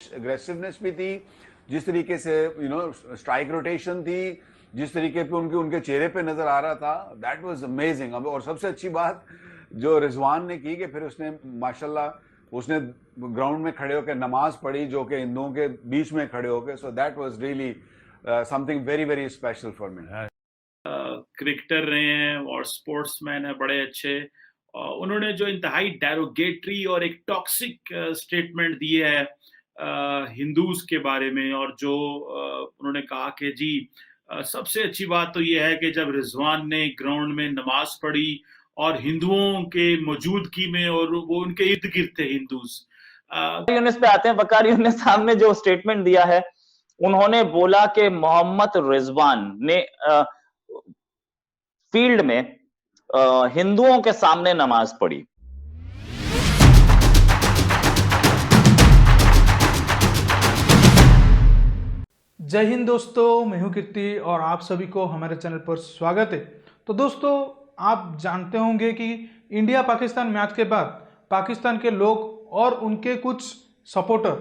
Aggressiveness भी थी, जिस तरीके से स्ट्राइक रोटेशन थी, जिस तरीके पे उनके चेहरे पे नजर आ रहा था, दैट वाज अमेजिंग। और सबसे अच्छी बात जो रिजवान ने की कि फिर उसने माशाल्लाह उसने ग्राउंड में खड़े होकर नमाज पढ़ी, जो कि हिंदुओं के बीच में खड़े होकर। So that was really something very very special for me. Cricketer रहे हैं और स्पोर्ट्समैन है बड़े अच्छे। उन्होंने जो इंतहाई डेरोगेटरी और एक टॉक्सिक स्टेटमेंट दी है हिंदूज के बारे में, और जो उन्होंने कहा कि जी सबसे अच्छी बात तो ये है कि जब रिजवान ने ग्राउंड में नमाज पढ़ी और हिंदुओं के मौजूदगी में, और वो उनके इर्द गिर्द थे हिंदूज। यूनिस पे आते हैं। वकार यूनिस साहब ने जो स्टेटमेंट दिया है, उन्होंने बोला कि मोहम्मद रिजवान ने फील्ड में हिंदुओं के सामने नमाज पढ़ी। जय हिंद दोस्तों, मैं हूं कीर्ति और आप सभी को हमारे चैनल पर स्वागत है। तो दोस्तों, आप जानते होंगे कि इंडिया पाकिस्तान मैच के बाद पाकिस्तान के लोग और उनके कुछ सपोर्टर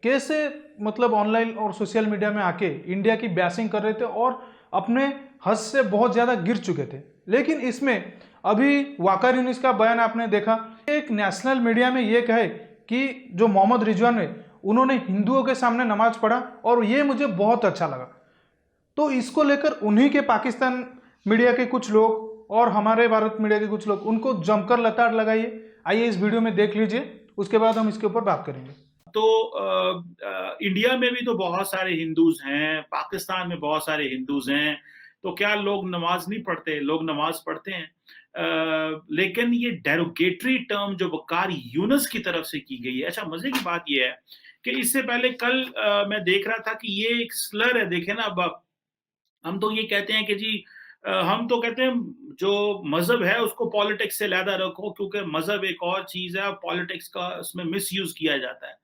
कैसे ऑनलाइन और सोशल मीडिया में आके इंडिया की बैशिंग कर रहे थे और अपने हद से बहुत ज़्यादा गिर चुके थे। लेकिन इसमें अभी वकार यूनिस का बयान आपने देखा, एक नेशनल मीडिया में ये कहे कि जो मोहम्मद रिजवान है उन्होंने हिंदुओं के सामने नमाज पढ़ा, और ये मुझे बहुत अच्छा लगा। तो इसको लेकर उन्हीं के पाकिस्तान मीडिया के कुछ लोग और हमारे भारत मीडिया के कुछ लोग उनको जमकर लताड़ लगाइए। आइए इस वीडियो में देख लीजिए, उसके बाद हम इसके ऊपर बात करेंगे। तो इंडिया में भी तो बहुत सारे हिंदूज हैं, पाकिस्तान में बहुत सारे हिंदूज हैं, तो क्या लोग नमाज नहीं पढ़ते? लोग नमाज पढ़ते हैं। लेकिन ये डेरोगेटरी टर्म जो वकार यूनुस की तरफ से की गई है, अच्छा मजे की बात ये है कि इससे पहले कल मैं देख रहा था कि ये एक स्लर है। देखे ना, अब हम तो ये कहते हैं कि जी हम तो कहते हैं जो मजहब है उसको पॉलिटिक्स से लैदा रखो, क्योंकि मजहब एक और चीज है, पॉलिटिक्स का उसमें मिसयूज किया जाता है।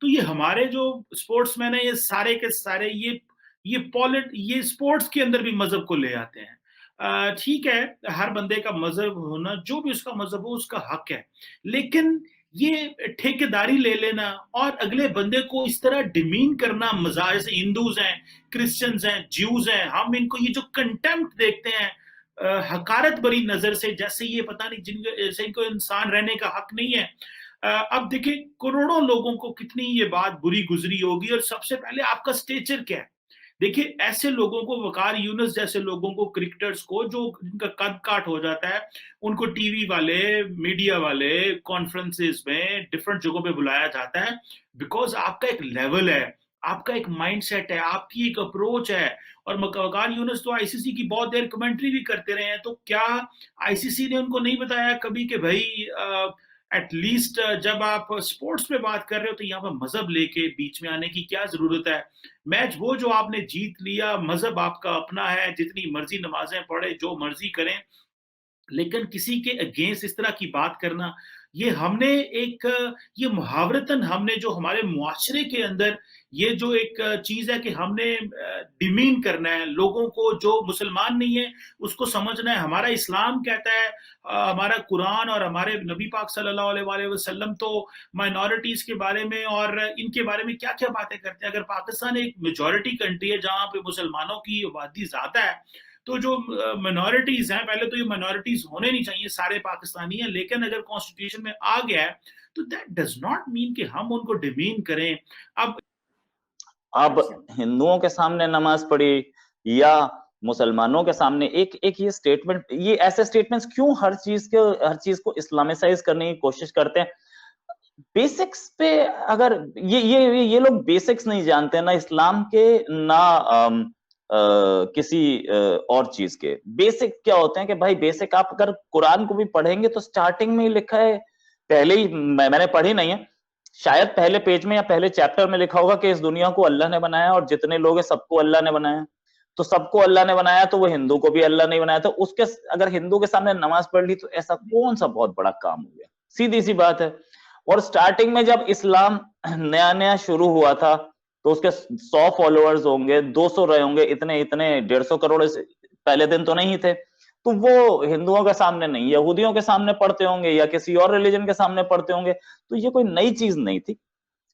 तो ये हमारे जो स्पोर्ट्समैन है, ये सारे के सारे ये स्पोर्ट्स के अंदर भी मजहब को ले आते हैं। ठीक है, हर बंदे का मजहब होना, जो भी उसका मजहब हो उसका हक है, लेकिन ये ठेकेदारी ले लेना और अगले बंदे को इस तरह डिमीन करना, मजा, जैसे हिंदूज हैं, क्रिश्चियंस हैं, ज्यूज हैं, हम इनको ये जो कंटेम्प्ट देखते हैं हकारत भरी नजर से, जैसे ये पता नहीं जैसे इनको इंसान रहने का हक नहीं है। अब देखिए करोड़ों लोगों को कितनी ये बात बुरी गुजरी होगी, और सबसे पहले आपका स्टेचर क्या है। देखिए ऐसे लोगों को, वकार यूनुस जैसे लोगों को, क्रिकेटर्स को जो जिनका कद काट हो जाता है, उनको टीवी वाले, मीडिया वाले, कॉन्फ्रेंसेस में, डिफरेंट जगहों पे बुलाया जाता है, बिकॉज आपका एक लेवल है, आपका एक माइंडसेट है, आपकी एक अप्रोच है। और वकार यूनुस तो आईसीसी की बहुत देर कमेंट्री भी करते रहे हैं, तो क्या आईसीसी ने उनको नहीं बताया कभी कि भाई एटलीस्ट जब आप स्पोर्ट्स पे बात कर रहे हो तो यहाँ पर मजहब लेके बीच में आने की क्या जरूरत है? मैच वो जो आपने जीत लिया, मजहब आपका अपना है, जितनी मर्जी नमाजें पढ़े, जो मर्जी करें, लेकिन किसी के अगेंस्ट इस तरह की बात करना, ये हमने एक, ये मुहावरतन हमने जो हमारे मुआशरे के अंदर ये जो एक चीज है कि हमने डिमीन करना है लोगों को, जो मुसलमान नहीं है उसको समझना है। हमारा इस्लाम कहता है, हमारा कुरान और हमारे नबी पाक सल्लल्लाहु अलैहि वसल्लम तो माइनॉरिटीज के बारे में और इनके बारे में क्या क्या बातें करते हैं। अगर पाकिस्तान एक मेजॉरिटी कंट्री है जहां पे मुसलमानों की आबादी ज्यादा है, तो जो माइनॉरिटीज हैं, पहले तो ये माइनॉरिटीज होने नहीं चाहिए, सारे पाकिस्तानी हैं, लेकिन अगर कॉन्स्टिट्यूशन में आ गया है तो दैट डज नॉट मीन कि हम उनको डिमीन करें। अब हिंदुओं के सामने नमाज पढ़ी या मुसलमानों के सामने, एक ये स्टेटमेंट, ये ऐसे स्टेटमेंट्स क्यों हर चीज को इस्लामिसाइज करने की कोशिश करते हैं? बेसिक्स पे अगर ये लोग बेसिक्स नहीं जानते ना इस्लाम के, ना किसी और चीज के। बेसिक क्या होते हैं कि भाई बेसिक, आप अगर कुरान को भी पढ़ेंगे तो स्टार्टिंग में ही लिखा है, पहले ही, मैंने पढ़ी नहीं है, शायद पहले पेज में या पहले चैप्टर में लिखा होगा कि इस दुनिया को अल्लाह ने बनाया और जितने लोग हैं सबको अल्लाह ने बनाया। तो सबको अल्लाह ने बनाया, तो वो हिंदू को भी अल्लाह ने बनाया। तो उसके अगर हिंदू के सामने नमाज पढ़ ली तो ऐसा कौन सा बहुत बड़ा काम हो गया? सीधी सी बात है। और स्टार्टिंग में जब इस्लाम नया नया शुरू हुआ था तो उसके 100 फॉलोअर्स होंगे, 200 रहे होंगे, इतने 150 करोड़ पहले दिन तो नहीं थे। तो वो हिंदुओं के सामने नहीं, यहूदियों के सामने पढ़ते होंगे या किसी और रिलीजन के सामने पढ़ते होंगे। तो ये कोई नई चीज नहीं थी।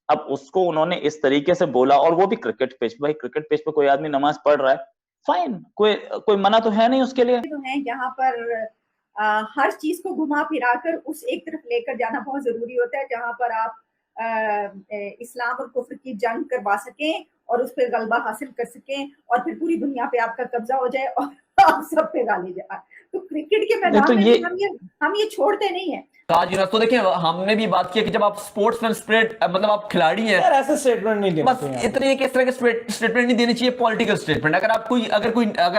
अब उसको उन्होंने इस तरीके से बोला, और वो भी क्रिकेट पिच। भाई क्रिकेट पिच पे कोई आदमी नमाज पढ़ रहा है, फाइन, कोई मना तो है नहीं उसके लिए। तो है यहाँ पर हर चीज को घुमा फिरा कर उस एक तरफ लेकर जाना बहुत जरूरी होता है, जहां पर आप इस्लाम और कुफ्र की जंग करवा सकें और उस पर गलबा हासिल कर सकें और फिर पूरी दुनिया पे आपका कब्जा हो जाए और आप सब पे गाली जाए। तो क्रिकेट के मैदान में हम ये छोड़ते नहीं है। तो देखिए, हमने भी बात की कि जब आप स्पोर्ट्समैन स्पिरिट, मतलब आप खिलाड़ी हैं, यार ऐसे स्टेटमेंट नहीं देना, बस इतने इस तरह के स्टेटमेंट नहीं देनी चाहिए, पॉलिटिकल स्टेटमेंट। अगर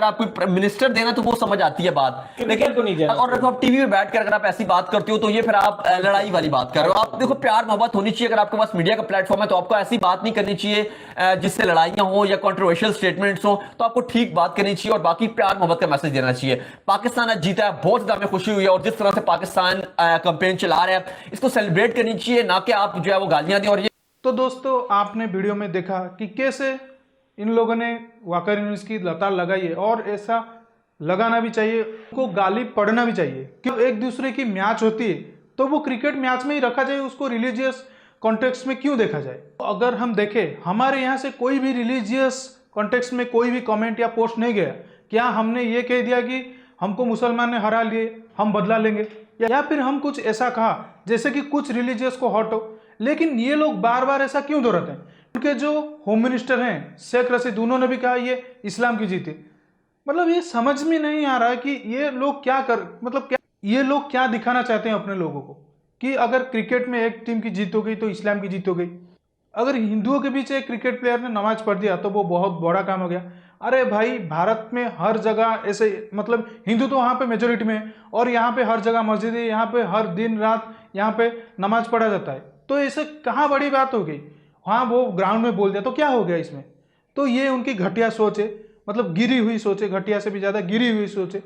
आप कोई मिनिस्टर देना तो वो समझ आती है बात, लेकिन तो नहीं देना। और आप टीवी में बैठकर अगर आप ऐसी बात करते हो तो ये फिर आप लड़ाई वाली बात कर रहे हो। आप देखो, प्यार मोहब्बत होनी चाहिए। अगर आपके पास मीडिया का प्लेटफॉर्म है तो आपको ऐसी बात नहीं करनी चाहिए जिससे लड़ाइयां हो या कंट्रोवर्शियल स्टेटमेंट्स हो। तो आपको ठीक बात करनी चाहिए और बाकी प्यार मोहब्बत का मैसेज देना चाहिए। पाकिस्तान आज जीता है, बहुत ज्यादा हमें खुशी हुई है, और जिस तरह से पाकिस्तान कैंपेन चला रहा है इसको सेलिब्रेट करनी चाहिए, ना कि आप जो है वो गालियां दें। और ये तो दोस्तों, आपने वीडियो में देखा कि कैसे इन लोगों ने वाकर यूनिस की लतार लगाई है, और ऐसा लगाना भी चाहिए, उनको गाली पड़ना भी चाहिए। क्यों एक दूसरे की मैच होती है तो वो क्रिकेट मैच में ही रखा जाए, उसको रिलीजियस कॉन्टेक्स्ट में क्यों देखा जाए? अगर हम देखें, हमारे यहाँ से कोई भी रिलीजियस कॉन्टेक्स्ट में कोई भी कमेंट या पोस्ट नहीं गया। क्या हमने ये कह दिया कि हमको मुसलमान ने हरा लिए, हम बदला लेंगे, या फिर हम कुछ ऐसा कहा जैसे कि कुछ रिलीजियस को हर्ट हो? लेकिन ये लोग बार बार ऐसा क्यों दोहराते हैं? उनके जो होम मिनिस्टर हैं शेख रशीद, उन्होंने भी कहा ये इस्लाम की जीत है। मतलब ये समझ में नहीं आ रहा है कि ये लोग ये लोग क्या दिखाना चाहते हैं अपने लोगों को, कि अगर क्रिकेट में एक टीम की जीत हो गई तो इस्लाम की जीत हो गई। अगर हिंदुओं के बीच एक क्रिकेट प्लेयर ने नमाज पढ़ दिया तो वो बहुत बड़ा काम हो गया। अरे भाई, भारत में हर जगह ऐसे, मतलब हिंदू तो वहाँ पे मेजोरिटी में है, और यहाँ पे हर जगह मस्जिद है, यहाँ पे हर दिन रात यहाँ पे नमाज पढ़ा जाता है। तो ऐसे कहाँ बड़ी बात हो गई? हाँ, वो ग्राउंड में बोल दिया तो क्या हो गया इसमें? तो ये उनकी घटिया सोच है, मतलब गिरी हुई सोच है, घटिया से भी ज़्यादा गिरी हुई सोच है।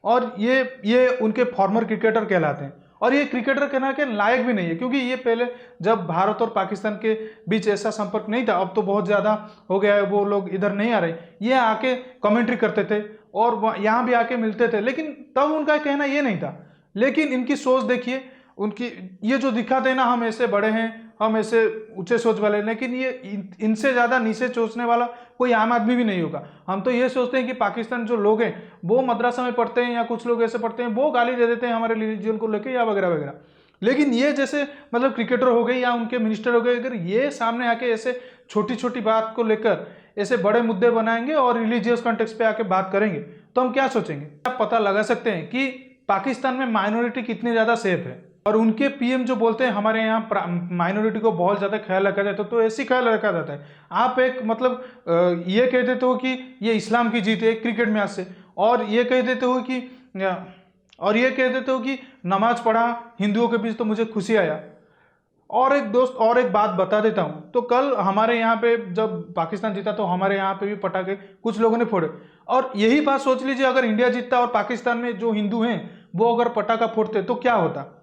और ये उनके फॉर्मर क्रिकेटर कहलाते हैं, और ये क्रिकेटर कहना के लायक भी नहीं है, क्योंकि ये पहले जब भारत और पाकिस्तान के बीच ऐसा संपर्क नहीं था, अब तो बहुत ज़्यादा हो गया है, वो लोग इधर नहीं आ रहे। ये आके कमेंट्री करते थे और यहाँ भी आके मिलते थे, लेकिन तब उनका कहना ये नहीं था। लेकिन इनकी सोच देखिए, उनकी ये जो दिखाते हैं ना, हम ऐसे बड़े हैं, हम ऐसे ऊंचे सोच वाले, लेकिन ये इनसे ज़्यादा नीचे सोचने वाला कोई आम आदमी भी नहीं होगा। हम तो ये सोचते हैं कि पाकिस्तान जो लोग हैं वो मदरसा में पढ़ते हैं, या कुछ लोग ऐसे पढ़ते हैं, वो गाली दे देते हैं हमारे रिलीजन को लेके या वगैरह वगैरह। लेकिन ये जैसे मतलब क्रिकेटर हो गए या उनके मिनिस्टर हो गए, अगर ये सामने आके ऐसे छोटी छोटी बात को लेकर ऐसे बड़े मुद्दे बनाएंगे और रिलीजियस कॉन्टेक्स्ट पे आके बात करेंगे, तो हम क्या सोचेंगे? आप पता लगा सकते हैं कि पाकिस्तान में माइनॉरिटी कितनी ज़्यादा सेफ है। और उनके पीएम जो बोलते हैं हमारे यहाँ माइनॉरिटी को बहुत ज़्यादा ख्याल रखा जाता है, तो ऐसी ख्याल रखा जाता है। आप एक मतलब ये कह देते हो कि ये इस्लाम की जीत है क्रिकेट मैच से, और ये कह देते हो कि नमाज पढ़ा हिंदुओं के बीच तो मुझे खुशी आया। और एक बात बता देता हूँ, तो कल हमारे यहाँ पे जब पाकिस्तान जीता तो हमारे यहाँ पे भी पटाखे कुछ लोगों ने फोड़े, और यही बात सोच लीजिए अगर इंडिया जीतता और पाकिस्तान में जो हिंदू हैं वो अगर पटाखा फोड़ते तो क्या होता?